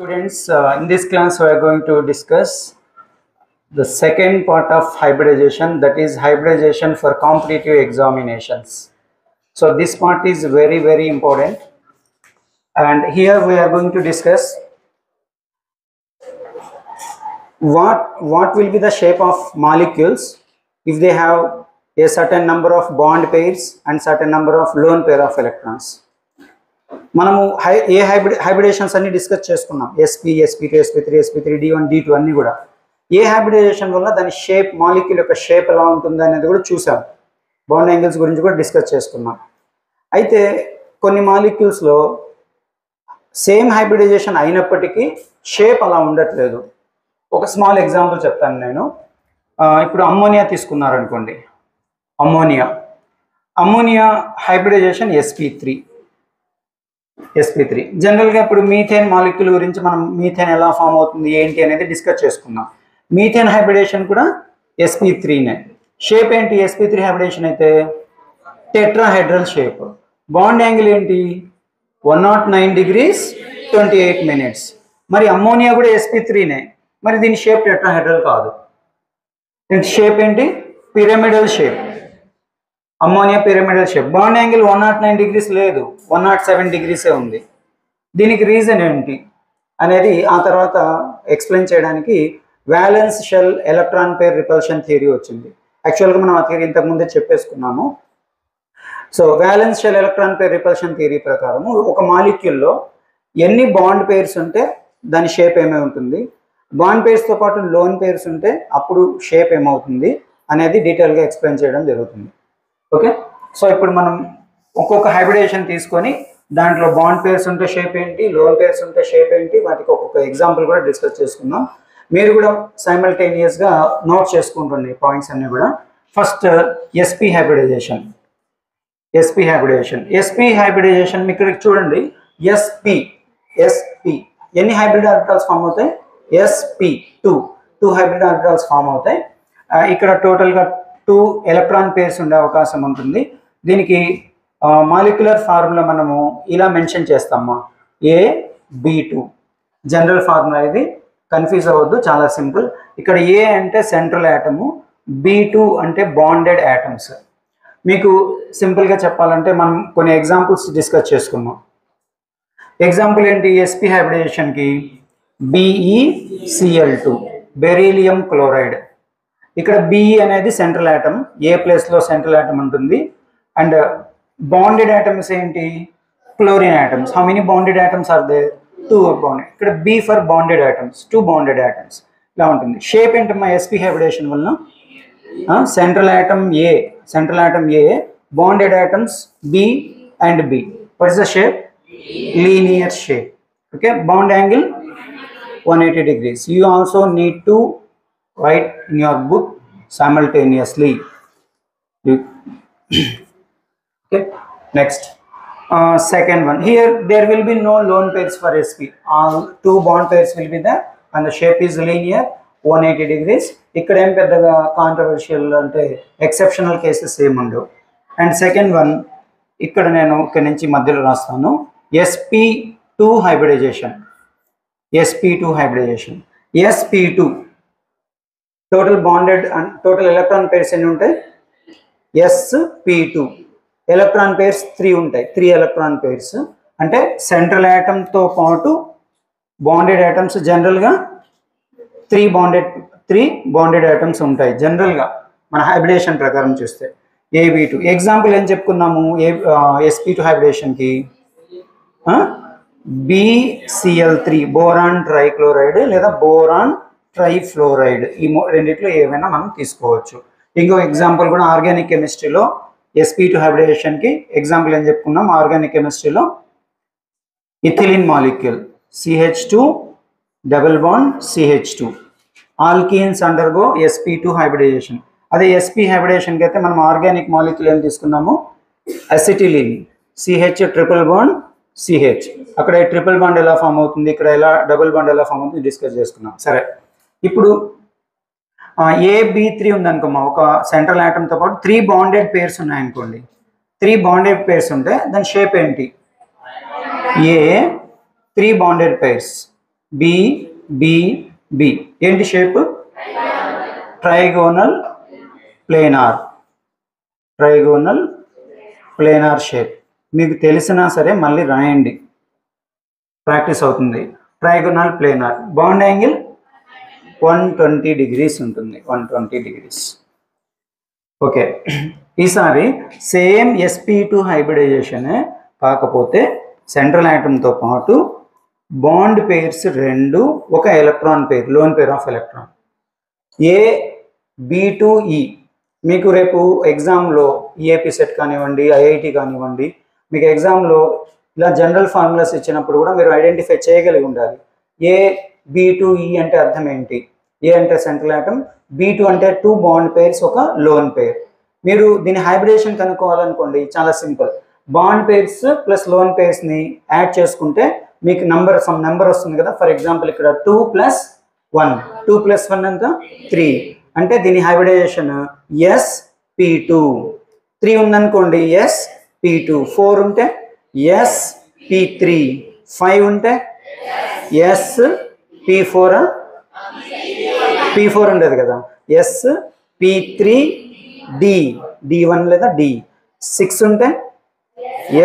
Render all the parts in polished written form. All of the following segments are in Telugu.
Students, in this class we are going to discuss the second part of hybridization, that is hybridization for competitive examinations. So this part is very important, and here we are going to discuss what will be the shape of molecules if they have a certain number of bond pairs and certain number of lone pair of electrons. మనము హైబ్రిడేషన్స్ అన్ని డిస్కస్ చేసుకున్నాం. sp sp2 sp3 sp3 d1 d2 అన్ని కూడా ఏ హైబ్రిడేషన్ వల్ల దాని షేప్ మాలిక్యూల్ యొక్క షేప్ ఎలా ఉంటుంది అనేది కూడా చూసాం. బాండ్ యాంగిల్స్ గురించి కూడా డిస్కస్ చేసుకున్నాం. అయితే కొన్ని మాలిక్యూల్స్లో సేమ్ హైబ్రిడైజేషన్ అయినప్పటికీ షేప్ అలా ఉండట్లేదు. ఒక స్మాల్ ఎగ్జాంపుల్ చెప్తాను నేను. ఇప్పుడు అమ్మోనియా తీసుకున్నారనుకోండి. అమ్మోనియా హైబ్రిడైజేషన్ sp3 జనరల్గా ఇప్పుడు మీథేన్ మాలిక్యూల్ గురించి మనం మీథేన్ ఎలా ఫామ్ అవుతుంది ఏంటి అనేది డిస్కస్ చేసుకున్నాం. మీథేన్ హైబ్రిడేషన్ కూడా sp3నే. షేప్ ఏంటి? sp3 హైబ్రిడేషన్ అయితే టెట్రాహెడ్రల్ షేప్. బాండ్ యాంగిల్ ఏంటి? 109 degrees 28 minutes. మరి అమ్మోనియా కూడా sp3నే. మరి దీని షేప్ టెట్రాహెడ్రల్ కాదు. దీని షేప్ ఏంటి? Pyramidal shape. Ammonia pyramidal shape. Bond angle 109 degrees లేదు, 107 degrees ఉంది. దీనికి రీజన్ ఏంటి అనేది ఆ తర్వాత ఎక్స్ప్లెయిన్ చేయడానికి valence shell electron pair repulsion theory వచ్చింది. యాక్చువల్గా మనం ఆ థియరీ ఇంతకుముందే చెప్పేసుకున్నాము. So valence shell electron pair repulsion theory ప్రకారం ఒక మాలిక్యూల్లో ఎన్ని బాండ్ పేర్స్ ఉంటే దాని షేప్ ఏమై ఉంటుంది, బాండ్ పేర్స్తో పాటు లోన్ పేర్స్ ఉంటే అప్పుడు షేప్ ఏమవుతుంది అనేది డీటెయిల్గా ఎక్స్ప్లెయిన్ చేయడం జరుగుతుంది. ఓకే, సో ఇప్పుడు మనం ఒక్కొక్క హైబ్రిడేషన్ తీసుకొని దాంట్లో బాండ్ పేర్స్ ఉంటే షేప్ ఏంటి, లోన్ పేర్స్ ఉంటే షేప్ ఏంటి, వాటికి ఒక్కొక్క ఎగ్జాంపుల్ కూడా డిస్కస్ చేసుకుందాం. మీరు కూడా సైమల్టేనియస్గా నోట్ చేసుకుంటుండే పాయింట్స్ అన్నీ కూడా. First sp hybridization. sp hybridization ఇక్కడ చూడండి. sp ఎన్ని హైబ్రిడ్ ఆర్బిటాల్స్ ఫామ్ అవుతాయి? sp2 హైబ్రిడ్ ఆర్బిటాల్స్ ఫామ్ అవుతాయి. ఇక్కడ టోటల్గా 2 ఎలక్ట్రాన్ పేర్స్ ఉండే అవకాశం ఉంటుంది. దీనికి మాలిక్యులర్ ఫార్ములా మనము ఇలా మెన్షన్ చేస్తామా, AB2 జనరల్ ఫార్ములా. ఇది కన్ఫ్యూజ్ అవ్వద్దు, చాలా సింపుల్. ఇక్కడ A అంటే సెంట్రల్ యాటము, B2 అంటే బాండెడ్ యాటమ్స్. మీకు సింపుల్గా చెప్పాలంటే మనం కొన్ని ఎగ్జాంపుల్స్ డిస్కస్ చేసుకున్నాం. ఎగ్జాంపుల్ ఏంటి? sp హైబ్రిడేషన్కి BeCl2 బెరీలియం క్లోరైడ్. ఇక్కడ Be అనేది సెంట్రల్ యాటమ్, ఏ ప్లేస్లో సెంట్రల్ యాటమ్ ఉంటుంది. అండ్ బాండెడ్ యాటమ్స్ ఏంటి? Chlorine atoms. How many bonded atoms are there? 2 bonded. ఇక్కడ B for bonded atoms, 2 bonded atoms. ఇలా ఉంటుంది. షేప్ ఏంటమ్మా sp హైబ్రిడేషన్ వలన? Central atom A, bonded atoms B and B. What is the shape? Linear shape. Okay, bond angle 180 degrees. You also need to write in your book simultaneously. Okay, next second one. Here there will be no lone pairs for sp. All 2 bond pairs will be there and the shape is linear 180 degrees. ఇక్కడ ఏం పెద్దగా కాంట్రవర్షియల్ అంటే ఎక్సెప్షనల్ కేసెస్ ఏముండవు. అండ్ సెకండ్ వన్ ఇక్కడ నేను ఇక్కడ నుంచి మధ్యలో రాస్తాను. sp2 hybridization. sp2 total bonded and total electron pairs ఎన్ని ఉంటాయి? sp2 ఎలక్ట్రాన్ పేర్స్ 3 ఉంటాయి. 3 ఎలక్ట్రాన్ పేర్స్ అంటే సెంట్రల్ యాటమ్తో పాటు బాండెడ్ యాటమ్స్ జనరల్గా 3 బాండెడ్ యాటమ్స్ ఉంటాయి జనరల్గా మన హైబ్రిడేషన్ ప్రకారం చూస్తే. AB2 ఎగ్జాంపుల్ ఏం చెప్పుకున్నాము sp2 హైబ్రిడేషన్కి? BCl3 బోరాన్ ట్రైక్లోరైడ్ లేదా బోరాన్ ట్రైఫ్లోరైడ్. ఈ రెండిట్లో ఏవైనా మనం తీసుకోవచ్చు. ఇంకో ఎగ్జాంపుల్ కూడా ఆర్గానిక్ కెమిస్ట్రీలో sp2 హైబ్రిడేషన్కి ఎగ్జాంపుల్ ఏం చెప్పుకున్నాం? ఆర్గానిక్ కెమిస్ట్రీలో ethylene molecule CH2 double bond CH2. Alkenes undergo sp2 hybridisation. అదే sp హైబ్రిడేషన్కి అయితే మనం ఆర్గానిక్ మాలిక్యూల్ ఏం తీసుకున్నాము? Acetylene CH triple bond CH. అక్కడ ట్రిపుల్ బాండ్ ఎలా ఫామ్ అవుతుంది, ఇక్కడ ఎలా డబుల్ బాండ్ ఎలా ఫామ్ అవుతుంది డిస్కస్ చేసుకున్నాం. సరే, ఇప్పుడు AB3 ఉందనుకోమా, ఒక సెంట్రల్ యాటమ్తో పాటు 3 బాండెడ్ పేర్స్ ఉన్నాయనుకోండి. 3 బాండెడ్ పేర్స్ ఉంటే దాని షేప్ ఏంటి? A 3 bonded pairs. B B B. ఏంటి shape? Trigonal planar. Trigonal planar shape. మీకు తెలిసినా సరే మళ్ళీ రాయండి, ప్రాక్టీస్ అవుతుంది. Trigonal planar. Bond angle 120 degrees ఉంటుంది, 120 degrees. ఓకే, ఈసారి సేమ్ sp2 హైబ్రిడైజేషనే, కాకపోతే సెంట్రల్ ఆటమ్తో పాటు బాండ్ పేర్స్ 2, ఒక electron pair, lone pair of electron. AB2E. మీకు రేపు ఎగ్జామ్లో ఈఏపీ సెట్ కానివ్వండి, ఐఐటి కానివ్వండి, మీకు ఎగ్జామ్లో ఇలా జనరల్ ఫార్ములాస్ ఇచ్చినప్పుడు కూడా మీరు ఐడెంటిఫై చేయగలిగి ఉండాలి. AB2E అంటే అర్థం ఏంటి? ఏ అంటే సెంట్రల్ ఆటమ్, B2 అంటే 2 బాండ్ పేర్స్, ఒక లోన్ పేర్. మీరు దీని హైబ్రిడేషన్ కనుక్కోవాలనుకోండి, చాలా simple. Bond pairs plus lone పేర్స్ని యాడ్ చేసుకుంటే మీకు సమ్ నెంబర్ వస్తుంది కదా. ఫర్ ఎగ్జాంపుల్ ఇక్కడ 2 + 1, 2 + 1 ఎంత? 3. అంటే దీని హైబ్రిడైజేషన్ sp2. 3 ఉందనుకోండి sp2, 4 ఉంటే sp3, 5 ఉంటే sp4. p4 ఉండదు కదా, sp3d, d1 లేదా d. 6 ఉంటే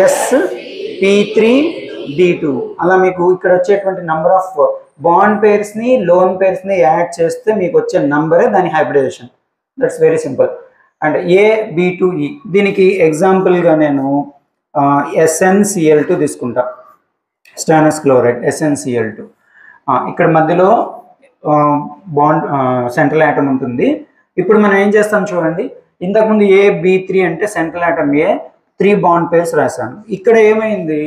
sp3d2. అలా మీకు ఇక్కడ వచ్చేటువంటి నంబర్ ఆఫ్ బాండ్ పేర్స్ని, లోన్ పేర్స్ని యాడ్ చేస్తే మీకు వచ్చే నంబరే దాని hybridization. That's very simple. And AB2E, దీనికి ఎగ్జాంపుల్గా నేను SnCl2 తీసుకుంటా. Stannous chloride, SnCl2. ఇక్కడ మధ్యలో బాండ్ సెంట్రల్ ఆటమ్ ఉంటుంది. ఇప్పుడు మనం ఏం చేస్తాం చూడండి, ఇంతకుముందు AB3 అంటే సెంట్రల్ ఆటమ్ ఏ, 3 బాండ్ పేర్స్ రాశాను. ఇక్కడ ఏమైంది,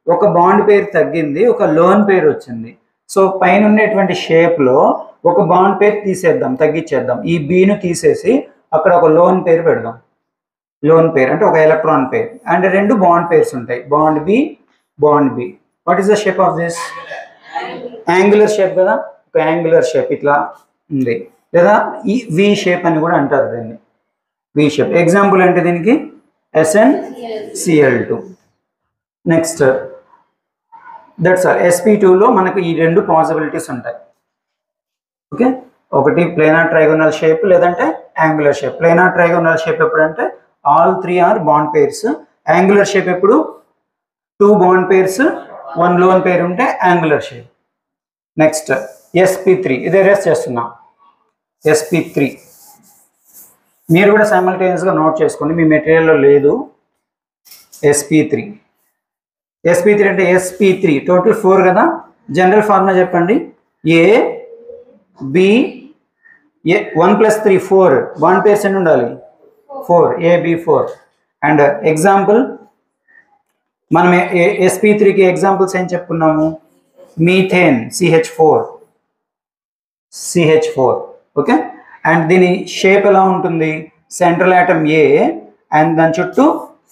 ఒక బాండ్ పేరు తగ్గింది, ఒక లోన్ పేరు వచ్చింది. సో పైన ఉండేటువంటి షేప్లో ఒక బాండ్ పేరు తీసేద్దాం, తగ్గించేద్దాం. ఈ బీను తీసేసి అక్కడ ఒక లోన్ పేరు పెడదాం. లోన్ పేర్ అంటే ఒక electron pair. And 2 bond pairs ఉంటాయి, bond B, bond B. What is the shape of this? Angular shape కదా, ఒక యాంగులర్ షేప్ ఇట్లా ఉంది, లేదా ఈ వి షేప్ అని కూడా అంటారు దీన్ని, వి షేప్. ఎగ్జాంపుల్ అంటే దీనికి SnCl2. Next that's all. sp2లో మనకు ఈ 2 పాసిబిలిటీస్ ఉంటాయి. ఓకే, ఒకటి ప్లేనార్ ట్రైగోనల్ షేప్, లేదంటే angular shape. Planar trigonal shape ఎప్పుడంటే all 3 are bond pairs. Angular shape ఎప్పుడు 2 బాండ్ పేర్స్, 1 లోన్ పేర్ ఉంటే యాంగులర్ షేప్. నెక్స్ట్ sp3, ఇదే రేస్ చేస్తున్నాం. sp3 మీరు కూడా సైమల్టేనియస్గా నోట్ చేసుకోండి, మీ మెటీరియల్లో లేదు. sp3 అంటే sp3 టోటల్ 4 కదా. జనరల్ ఫార్ములా చెప్పండి. AB 1 + 3 4, బాండ్ పేర్స్ ఎన్ని ఉండాలి? 4, AB4. అండ్ ఎగ్జాంపుల్ మనం sp3కి ఎగ్జాంపుల్స్ ఏం చెప్పుకున్నాము? Methane, CH4. ఓకే, అండ్ దీని షేప్ ఎలా ఉంటుంది? సెంట్రల్ ఆటమ్ ఏ అండ్ దాని చుట్టూ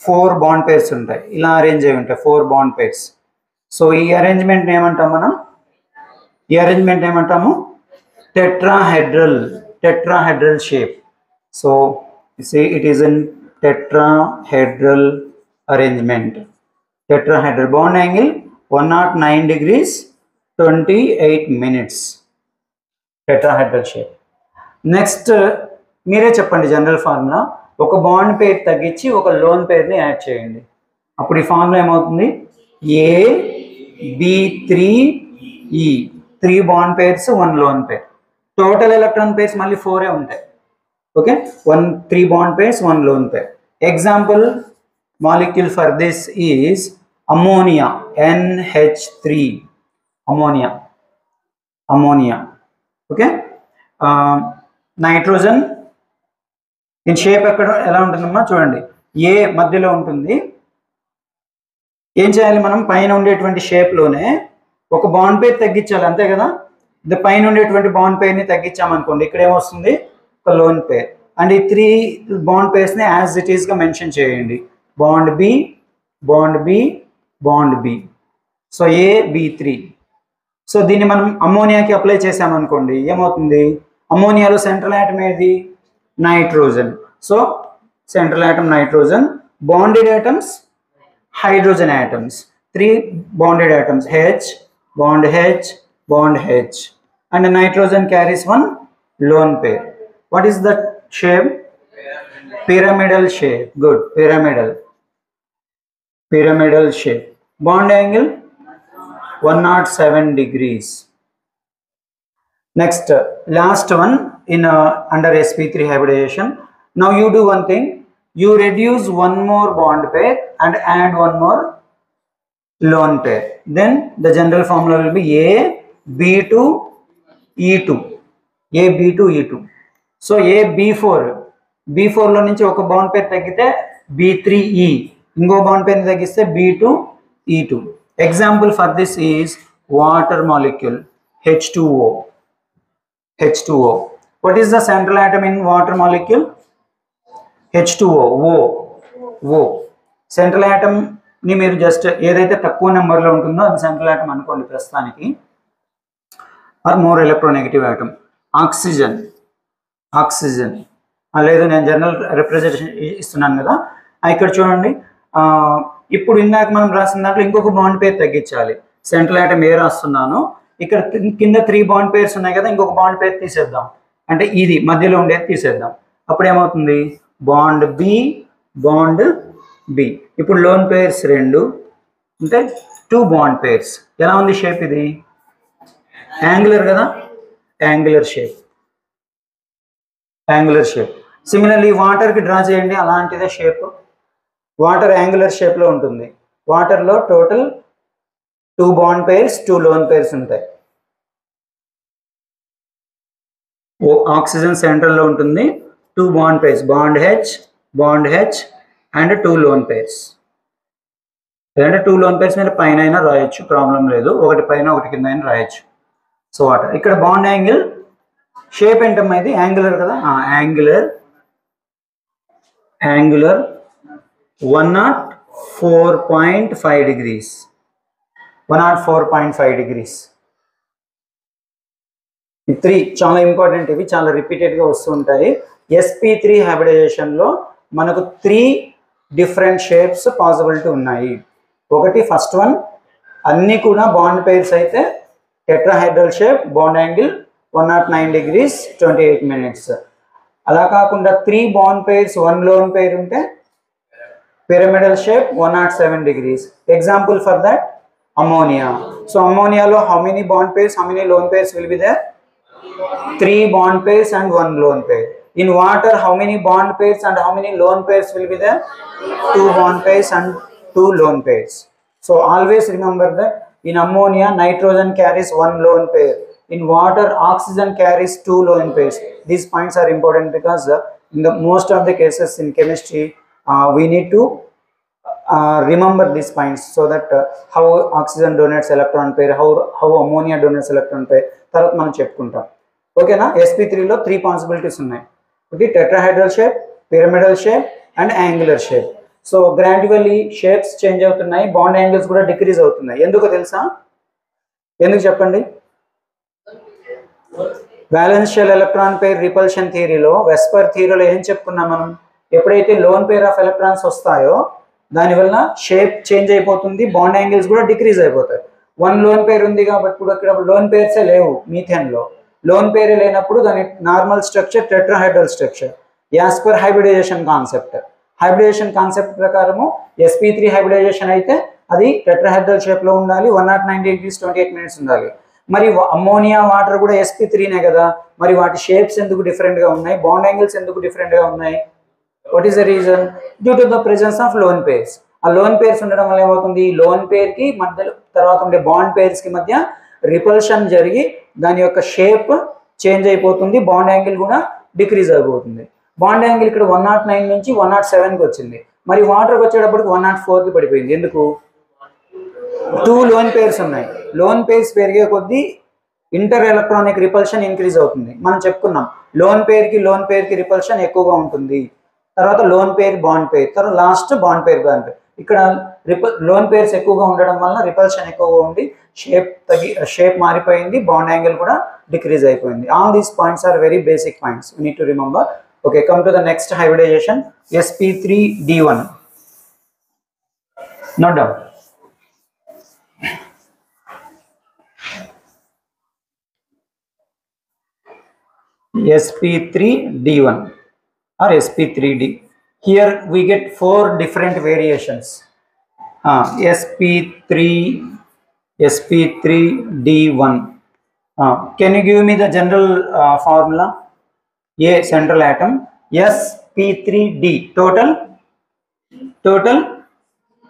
4 బాండ్ పేర్స్ ఉంటాయి, ఇలా అరేంజ్ అయి ఉంటాయి, 4 బాండ్ పేర్స్. సో ఈ అరేంజ్మెంట్ ఏమంటాం మనం? ఈ అరేంజ్మెంట్ ఏమంటాము? tetrahedral shape. So you see it is in tetrahedral arrangement. Tetrahedral. Bond angle 109 degrees 28 minutes. Tetrahedral shape. Next మీరే చెప్పండి జనరల్ ఫార్ములా. ఒక బాండ్ పేర్ తగ్గించి ఒక లోన్ పేర్ని యాడ్ చేయండి. అప్పుడు ఈ ఫార్ములా ఏమవుతుంది? AB3E, 3 బాండ్ పేర్స్, 1 లోన్ పేర్. టోటల్ ఎలక్ట్రాన్ పేర్స్ మళ్ళీ 4 ఉంటాయి. Okay, 3 bond pairs, 1 lone pair. Example molecule for this is ammonia, NH3. Ammonia. Okay, nitrogen. దీని షేప్ ఎక్కడ ఎలా ఉంటుందమ్మా చూడండి, ఏ మధ్యలో ఉంటుంది. ఏం చేయాలి మనం? పైన ఉండేటువంటి షేప్లోనే ఒక బాండ్ పేర్ తగ్గించాలి, అంతే కదా. ఇది పైన ఉండేటువంటి బాండ్ పేర్ని తగ్గించామనుకోండి, ఇక్కడ ఏమొస్తుంది? ఒక లోన్ పేర్. అండ్ ఈ 3 బాండ్ పేర్స్ని యాజ్ ఇట్ ఈస్గా మెన్షన్ చేయండి. Bond B, bond B, bond B. So AB3. So దీన్ని మనం అమ్మోనియాకి అప్లై చేసామనుకోండి, ఏమవుతుంది? అమ్మోనియాలో సెంట్రల్ ఆటమ్ ఏది? Nitrogen. So central atom nitrogen. Bonded atoms hydrogen atoms, 3 bonded atoms, H, bond H, bond H, and nitrogen carries one lone pair. What is the shape? Pyramidal shape. Good. Pyramidal shape. Bond angle 107 degrees. Next, last one in under sp3 hybridization. Now you do one thing. You reduce one more bond pair and add one more lone pair. Then the general formula will be A B2 E2. A B2 E2. So A B4 లో నుంచి ఒక బాండ్ పేర్ తగ్గితే B3E, ఇంకో బాండ్ పేర్ తగ్గిస్తే B2E2. Example for this is water molecule H2O. What is the central atom in water molecule? H2O. O. Central atom ని మీరు జస్ట్ ఏదైతే తక్కువ నెంబర్లో ఉంటుందో అది సెంట్రల్ ఆటమ్ అనుకోండి ప్రస్తుతానికి. Or more electronegative atom. Oxygen లేదు, నేను జనరల్ రిప్రజెంటేషన్ ఇస్తున్నాను కదా. ఇక్కడ చూడండి, ఇప్పుడు ఇందాక మనం రాసిన దాంట్లో ఇంకొక బాండ్ పేర్ తగ్గించాలి. సెంట్రల్ ఆటమ్ ఏ రాస్తున్నాను, ఇక్కడ కింద 3 బాండ్ పేర్స్ ఉన్నాయి కదా, ఇంకొక బాండ్ పేర్ తీసేద్దాం. అంటే ఇది మధ్యలో ఉండేది తీసేద్దాం. అప్పుడు ఏమవుతుంది? Bond B. ఇప్పుడు లోన్ పేర్స్ 2 అంటే 2 బాండ్ పేర్స్. ఎలా ఉంది షేప్? ఇది యాంగులర్ కదా, యాంగులర్ షేప్. సిమిలర్లీ వాటర్కి డ్రా చేయండి, అలాంటిదే షేప్. వాటర్ యాంగులర్ షేప్లో ఉంటుంది. వాటర్లో total 2 bond pairs 2 loan pairs ఉంటాయి. ఆక్సిజన్ సెంట్రల్లో ఉంటుంది. 2 bond pairs, bond H and 2 loan pairs. లేదంటే 2 లోన్ పేర్స్ మీద పైన అయినా రాయొచ్చు, ప్రాబ్లం లేదు. ఒకటి పైన ఒకటి కింద అయినా రాయొచ్చు. సో వాటర్ ఇక్కడ బాండ్ యాంగిల్ షేప్ ఏంటమ్మా? ఇది యాంగులర్ కదా, యాంగులర్ 104.5 degrees. 104.5 degrees. ఈ 3 చాలా ఇంపార్టెంట్, ఇవి చాలా రిపీటెడ్గా వస్తూ ఉంటాయి. sp3 హైబ్రిడైజేషన్లో మనకు 3 డిఫరెంట్ షేప్స్ పాసిబిలిటీ ఉన్నాయి. ఒకటి ఫస్ట్ వన్, అన్నీ కూడా బాండ్ పేర్స్ అయితే tetrahedral shape, bond angle 109 degrees 28 minutes. అలా కాకుండా 3 బాండ్ పేర్స్ 1 లోన్ పేర్ ఉంటే pyramidal shape 107 degrees. Example for that ammonia. So అమోనియాలో how many bond pairs, how many lone pairs will be there? 3 bond pairs and 1 lone pair. In water, how many bond pairs and how many lone pairs will be there? 2 bond pairs and 2 lone pairs. So always remember that in ammonia, nitrogen carries 1 lone pair. In water, oxygen carries 2 lone pairs. These points are important because in the most of the cases in chemistry, we need to remember these points so that how oxygen donates electron pair, how ammonia donates electron pair. తర్వాత మనం చెప్పుకుంటాం. ఓకేనా? sp3లో 3 పాసిబిలిటీస్ ఉన్నాయి. ఒకటి tetrahedral shape, pyramidal shape and angular shape. So gradually shapes change అవుతున్నాయి, బాండ్ యాంగిల్స్ కూడా డిక్రీజ్ అవుతున్నాయి. ఎందుకో తెలుసా? ఎందుకు చెప్పండి? Valence shell electron pair repulsion థియరీలో, వెస్పర్ థియరీలో ఏం చెప్పుకున్నాం మనం? ఎప్పుడైతే లోన్ పేర్ ఆఫ్ ఎలక్ట్రాన్స్ వస్తాయో దానివల్ల షేప్ చేంజ్ అయిపోతుంది, బాండ్ యాంగిల్స్ కూడా డిక్రీజ్ అయిపోతాయి. 1 లోన్ పేర్ ఉంది కాబట్టి ఇప్పుడు ఇక్కడ లోన్ పేర్సే లేవు. మీథేన్లో లోన్ పేరే లేనప్పుడు దాని normal structure tetrahedral structure as per hybridization concept. Hybridization concept ప్రకారము sp3 హైబ్రిడైజేషన్ అయితే అది టెట్రాహైడ్రల్ షేప్లో ఉండాలి, 109 degrees 28 minutes ఉండాలి. మరి అమ్మోనియా వాటర్ కూడా sp3నే కదా, మరి వాటి షేప్స్ ఎందుకు డిఫరెంట్గా ఉన్నాయి, బాండ్ యాంగిల్స్ ఎందుకు డిఫరెంట్గా ఉన్నాయి? What is the reason? Due to the presence of loan pairs. ఆ లోన్ పేర్స్ ఉండడం వల్ల ఏమవుతుంది? లోన్ పేర్కి మధ్యలో తర్వాత ఉండే బాండ్ పేర్స్కి మధ్య రిపల్షన్ జరిగి దాని యొక్క షేప్ చేంజ్ అయిపోతుంది, బాండ్ యాంగిల్ కూడా డిక్రీజ్ అయిపోతుంది. బాండ్ యాంగిల్ ఇక్కడ 109 నుంచి 107కి వచ్చింది, మరి వాటర్కి వచ్చేటప్పటికి 104కి పడిపోయింది. ఎందుకు? 2 లోన్ పేర్స్ ఉన్నాయి. లోన్ పేర్స్ పెరిగే కొద్దీ ఇంటర్ ఎలక్ట్రానిక్ రిపల్షన్ ఇంక్రీజ్ అవుతుంది. మనం చెప్పుకున్నాం లోన్ పేర్కి రిపల్షన్ ఎక్కువగా ఉంటుంది, తర్వాత లోన్ పేర్ బాండ్ పేర్, తర్వాత లాస్ట్ బాండ్ పేర్. ఇక్కడ లోన్ పేర్స్ ఎక్కువగా ఉండడం వల్ల రిపల్షన్ ఎక్కువగా ఉండి షేప్ మారిపోయింది, బాండ్ యాంగిల్ కూడా డిక్రీజ్ అయిపోయింది. All these points are very basic points, you need to remember. Okay, come to the next hybridization, sp3d1. Note down. sp3d1 or sp3d. Here we get 4 different variations. sp3d1. Can you give me the general formula? A central atom, sp3d, total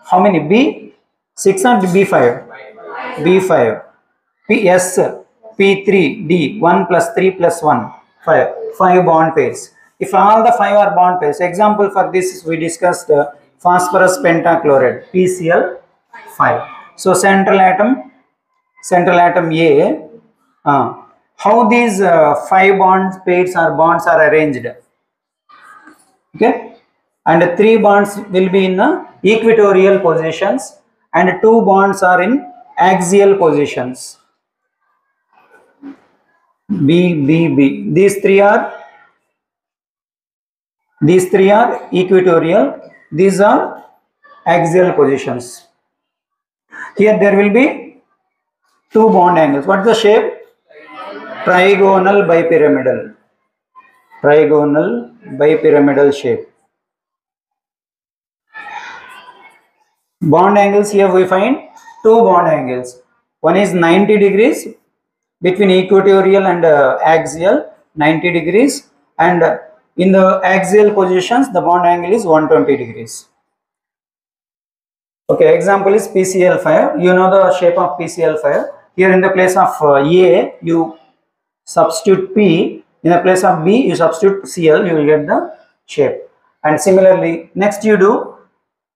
how many? B6 or B5? B5. PS P3D 1 plus 3 plus 1 5 bond pairs. If all the 5 are bond pairs, example for this we discussed phosphorus pentachloride PCl5. So central atom A, how these 5 bond pairs or bonds are arranged? Okay, and 3 bonds will be in equatorial positions and 2 bonds are in axial positions. B. These three are equatorial, these are axial positions. Here there will be 2 bond angles. What is the shape? Trigonal bipyramidal shape. Bond angles, here we find 2 bond angles. One is 90 degrees between equatorial and axial, 90 degrees, and in the axial positions the bond angle is 120 degrees. Okay, example is PCl5. You know the shape of PCl5. Here in the place of A you substitute P, in the place of B you substitute Cl, you will get the shape. And similarly, next you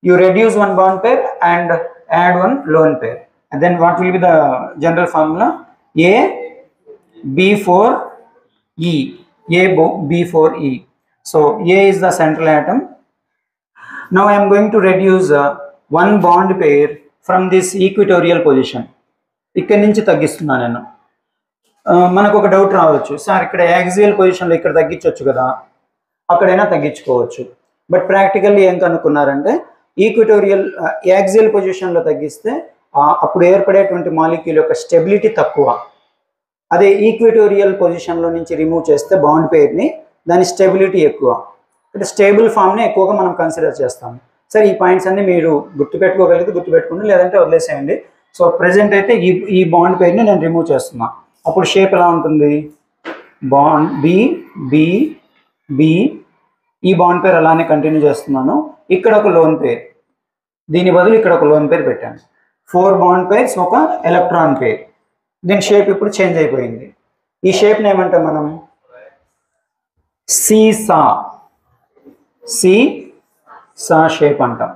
reduce one bond pair and add one lone pair, and then what will be the general formula? B4E. So A is the central atom. Now I am going to reduce one bond pair from this equatorial position. ikkadi nunchi తగ్గిస్తున్నా నేను. మనకు ఒక డౌట్ రావచ్చు, సార్ ఇక్కడ యాక్సియల్ పొజిషన్లో ఇక్కడ తగ్గించవచ్చు కదా, అక్కడైనా తగ్గించుకోవచ్చు. బట్ ప్రాక్టికల్లీ ఏం కనుక్కున్నారంటే ఈక్వటోరియల్ యాక్సియల్ పొజిషన్లో తగ్గిస్తే అప్పుడు ఏర్పడేటువంటి మాలిక్యూల్ యొక్క స్టెబిలిటీ తక్కువ. అదే ఈక్వటోరియల్ పొజిషన్లో నుంచి రిమూవ్ చేస్తే బాండ్ పేర్ని దాని స్టెబిలిటీ ఎక్కువ, అంటే స్టేబుల్ ఫామ్ని ఎక్కువగా మనం కన్సిడర్ చేస్తాము. సరే, ఈ పాయింట్స్ అన్ని మీరు గుర్తుపెట్టుకోగలిగితే గుర్తుపెట్టుకోండి, లేదంటే వదిలేసేయండి. సో ప్రజెంట్ అయితే ఈ బాండ్ పేర్ని నేను రిమూవ్ చేస్తున్నా. అప్పుడు షేప్ ఎలా ఉంటుంది? బాండ్ బి, ఈ బాండ్ పేర్ అలానే కంటిన్యూ చేస్తున్నాను. ఇక్కడ ఒక లోన్ పేర్, దీని బదులు ఇక్కడ ఒక లోన్ పేర్ పెట్టాను. 4 బాండ్ పేర్స్, ఒక ఎలక్ట్రాన్ పేర్. దీని షేప్ ఇప్పుడు చేంజ్ అయిపోయింది. ఈ షేప్ని ఏమంటాం మనం? సీసా షేప్ అంటాం.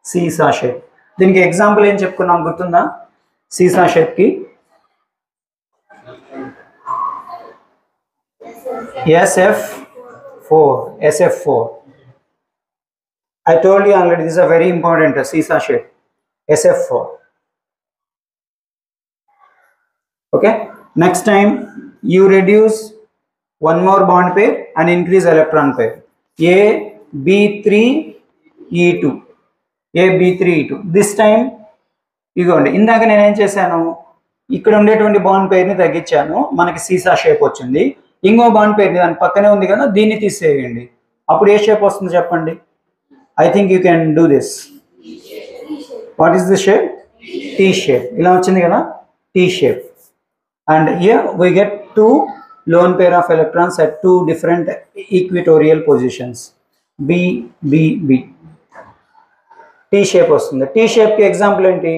సీసా షేప్. దీనికి ఎగ్జాంపుల్ ఏం చెప్పుకున్నాం గుర్తుందా? సీసా షేప్కి SF4. I told you already, this is a very important seesaw shape, SF4. Okay, next time you reduce one more bond pair and increase electron pair, AB3E2. This time ఇగోండి, ఇందాక నేను ఏం చేశాను, ఇక్కడ ఉండేటువంటి బాండ్ పేర్ని తగ్గించాను, మనకి సీసా షేప్ వచ్చింది. ఇంకో బాండ్ పేర్ని దాని పక్కనే ఉంది కదా, దీన్ని తీసేయండి, అప్పుడు ఏ షేప్ వస్తుంది చెప్పండి? I think you can do this. What is the shape? T shape. ఇలా వచ్చింది కదా, T shape. And here we get 2 lone pair of electrons at 2 different equatorial positions. B. T shape వస్తుంది. T shape కి ఎగ్జాంపుల్ ఏంటి?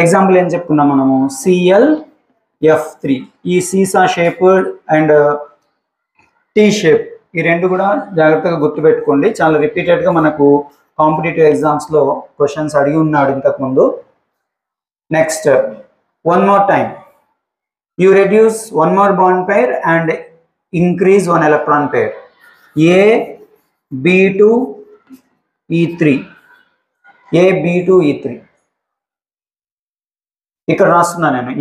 ఎగ్జాంపుల్ ఏం చెప్పుకున్నాం మనము? ClF3. ఈ సీసా షేప్ అండ్ T షేప్, ఈ రెండు కూడా జాగ్రత్తగా గుర్తుపెట్టుకోండి. చాలా రిపీటెడ్గా మనకు కాంపిటేటివ్ ఎగ్జామ్స్లో క్వశ్చన్స్ అడిగి ఉన్నాడు ఇంతకుముందు. Next, one more time, you reduce one more bond pair and increase one electron pair. AB2E3. ఇక్కడ రాస్తున్నా నేను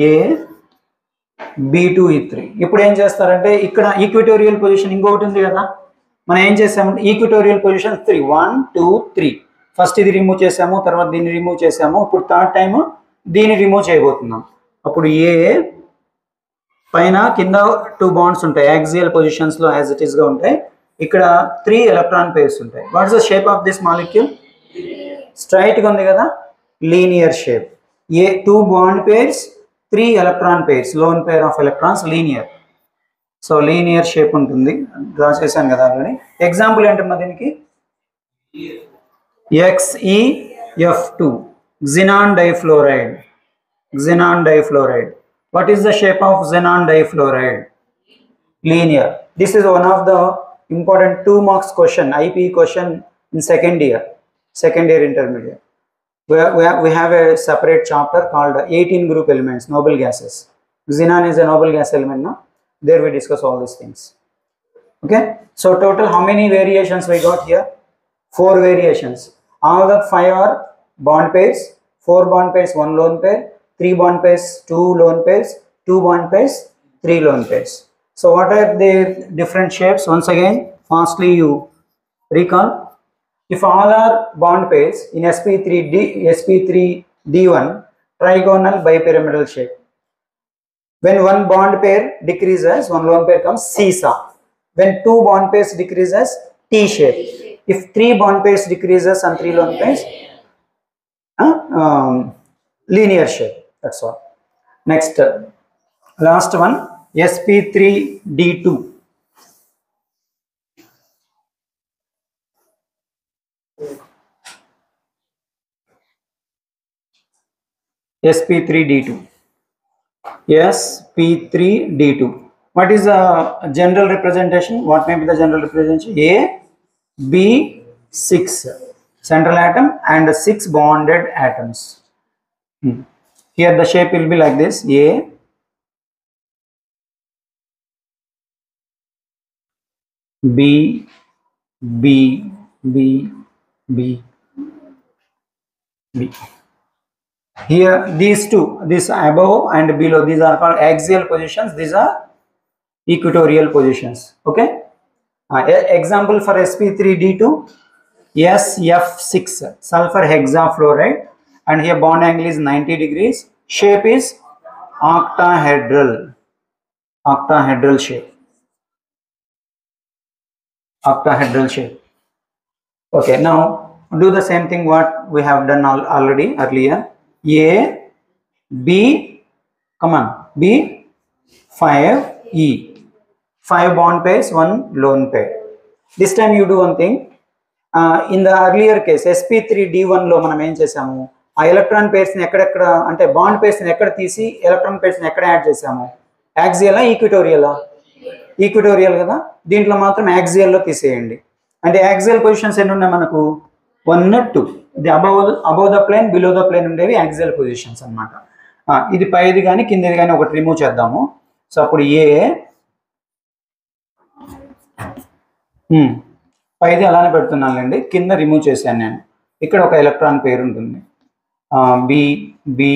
AB2E3. ఇప్పుడు ఏం చేస్తారంటే, ఇక్కడ ఈక్వటోరియల్ పొజిషన్ ఇంకొకటి ఉంది కదా, మనం ఏం చేసామంటే ఈక్వటోరియల్ పొజిషన్ 3, 1, 2, 3. ఫస్ట్ ఇది రిమూవ్ చేసాము, తర్వాత దీన్ని రిమూవ్ చేసాము, ఇప్పుడు థర్డ్ టైం దీన్ని రిమూవ్ చేయబోతున్నాం. అప్పుడు పైన కింద 2 బాండ్స్ ఉంటాయి యాక్సియల్ పొజిషన్స్ లో యాజ్ ఇట్ ఈస్ గా ఉంటాయి. ఇక్కడ 3 ఎలక్ట్రాన్ పేర్స్ ఉంటాయి. What is the shape of this molecule? Straight గా ఉంది కదా, linear shape. 2 bond pairs, 3 electron pairs, loan pair of electrons, linear. So linear shape ఉంటుంది, డ్రా చేశాను కదా ఆల్రెడీ. ఎగ్జాంపుల్ ఏంటమ్మా దీనికి? XeF2 xenon difluoride. Xenon difluoride. What is the shape of xenon difluoride? Linear. This is one of the important 2 marks question, IP question in second year intermediate. We have a separate chapter called 18 group elements, noble gases. Xenon is a noble gas element. No? There we discuss all these things. Okay. So total how many variations we got here? 4 variations. All the 5 are bond pairs. 4 bond pairs, 1 lone pair. 3 bond pairs, 2 lone pairs. 2 bond pairs, 3 lone pairs. So what are their different shapes? Once again, fastly you recall. If all are bond pairs in sp3d1, trigonal bipyramidal shape. When 1 bond pair decreases, 1 lone pair comes seesaw. When 2 bond pairs decreases, T shape. If 3 bond pairs decreases and 3 lone pairs, linear shape. That's all. Next, last one, sp3d2. sp3d2. sp3d2. What is the general representation? What may be the general representation? A, B, 6 central atom and 6 bonded atoms. Here the shape will be like this: A, B, B, B, B, B. Here these two, this above and below, these are called axial positions, these are equatorial positions. Okay. Example for sp3d2, SF6 sulfur hexafluoride, and here bond angle is 90 degrees. Shape is octahedral shape. Octahedral shape. Okay, now do the same thing what we have done already earlier. A, B, come on, B, 5, E. 5 bond pairs, 1 lone pair. This time you do one thing. In the earlier case, sp3d1 లో మనం ఏం చేసాము? ఆ ఎలక్ట్రాన్ పేర్స్ ని ఎక్కడెక్కడ, అంటే బాండ్ పేర్స్ ని ఎక్కడ తీసి ఎలక్ట్రాన్ పేర్స్ ని ఎక్కడ యాడ్ చేసాము? యాక్సియలా, ఈక్విటోరియలా? ఈక్విటోరియల్ కదా. దీంట్లో మాత్రం యాక్సియల్ లో తీసేయండి. అంటే యాక్సియల్ పొజిషన్స్ ఎన్ని ఉన్నాయి మనకు? 1, 2. ఇది above the plane, below the plane ఉండేవి యాక్సియల్ పొజిషన్స్ అన్నమాట. ఇది పైది కానీ కిందది కానీ ఒకటి రిమూవ్ చేద్దాము. సో అప్పుడు ఏ పైది అలానే పెడుతున్నానులేండి, కింద రిమూవ్ చేశాను నేను. ఇక్కడ ఒక ఎలక్ట్రాన్ పేరు ఉంటుంది, బి, బి,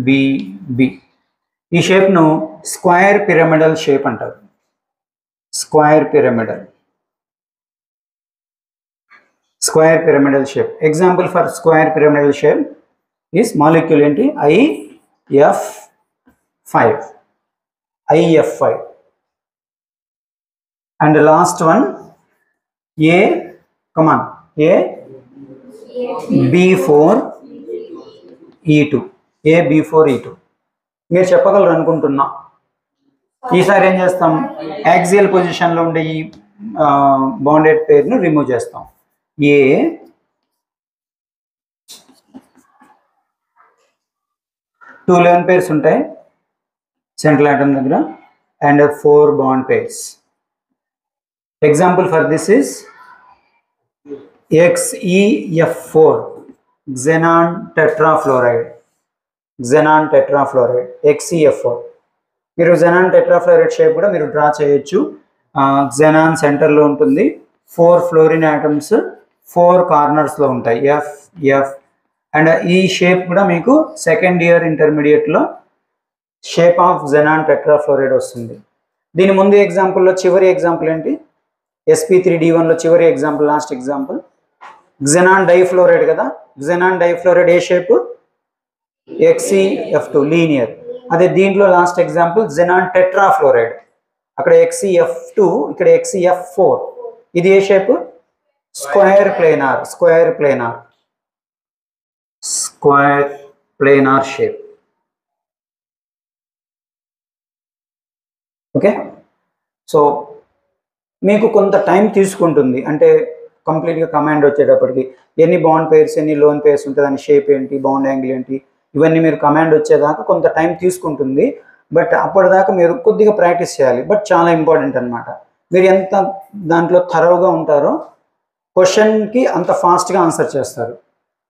బి, బి. ఈ షేప్ను స్క్వైర్ పిరమిడల్ షేప్ అంటారు. Square pyramidal shape. Example for square pyramidal shape is molecule ఏంటి? IF5. And the last one, A, come on, A, B4E2. A, B4E2. మీరు చెప్పగలరు అనుకుంటున్నా. ఈసారి ఏం చేస్తాం? యాక్సియల్ పొజిషన్లో ఉండే ఈ బాండెడ్ పేర్ను రిమూవ్ చేస్తాం. A, 2 lone pairs ఉంటాయి సెంట్రల్ ఆటమ్ దగ్గర, and 4 bond pairs. Example for this is XeF4 xenon tetrafluoride. XeF4. మీరు xenon tetrafluoride షేప్ కూడా మీరు డ్రా చేయొచ్చు. xenon సెంటర్లో ఉంటుంది, 4 ఫ్లోరిన్ ఆటమ్స్ 4 కార్నర్స్లో ఉంటాయి, F. అండ్ ఈ షేప్ కూడా మీకు సెకండ్ ఇయర్ ఇంటర్మీడియట్లో షేప్ ఆఫ్ xenon tetrafluoride వస్తుంది. దీని ముందు ఎగ్జాంపుల్లో చివరి ఎగ్జాంపుల్ ఏంటి? sp3d1లో చివరి example, last example xenon difluoride కదా. xenon difluoride ఏ షేప్? XeF2 linear. అదే దీంట్లో లాస్ట్ ఎగ్జాంపుల్ జెనాన్ టెట్రాఫ్లోరైడ్, అక్కడ XeF2 ఇక్కడ XeF4. ఇది ఏ shape? Square planar shape. Okay, so మీకు కొంత టైం తీసుకుంటుంది, అంటే కంప్లీట్గా కమాండ్ వచ్చేటప్పటికి ఎన్ని బాండ్ పేర్స్ ఎన్ని లోన్ పేర్స్ ఉంటుంది, దాని షేప్ ఏంటి, బాండ్ యాంగిల్ ఏంటి, ఇవన్నీ మీరు కమాండ్ వచ్చేదాకా కొంత టైం తీసుకుంటుంది. బట్ అప్పటిదాకా మీరు కొద్దిగా ప్రాక్టీస్ చేయాలి. బట్ చాలా ఇంపార్టెంట్ అనమాట. మీరు ఎంత దాంట్లో థరోగా ఉంటారో క్వశ్చన్కి అంత ఫాస్ట్గా ఆన్సర్ చేస్తారు.